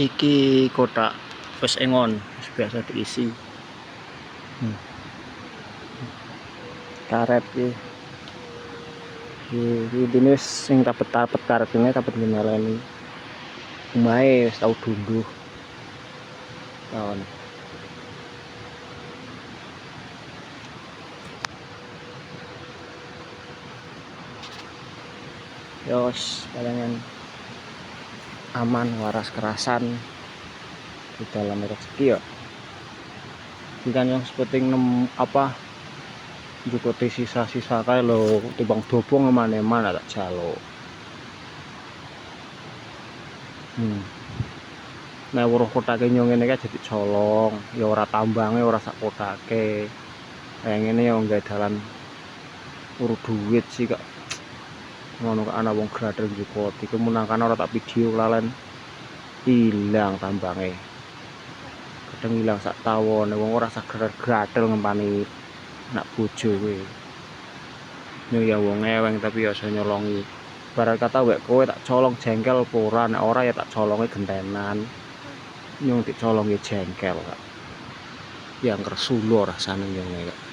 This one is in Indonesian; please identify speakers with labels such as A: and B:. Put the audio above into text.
A: Iki kotak wis engon, wis biasa diisi. Karet iki wis sing tapet karet ini tapet nyeleni. Omahe wis tau dunduh. Tahun. Yos, palingan aman, waras kerasan di dalam rezeki ya. Bukan yang seperti jukuti sisa-sisa kae lho, timbang dobong eman-eman tak jaluk. Nek weruh kotake nyong ngene iki jadi colong, ya ora tambange ora sak kotake. Kayak ngene ya nggae dalan uru duit sih kok. Ngono kok ana wong grader njupot iku menangkan ora tak video lalen ilang tambange. Kadang ilang sak tawone wong ora sak grader ngempani nak bojo kowe. Yo ya wong eweng tapi ya iso nyolongi. Barat kata wek kowe tak colong jengkel apa ora, nek ora ya tak colonge gentenan. Nyong dicolongi jengkel kak. Yang kersuluh rasane nyong kak.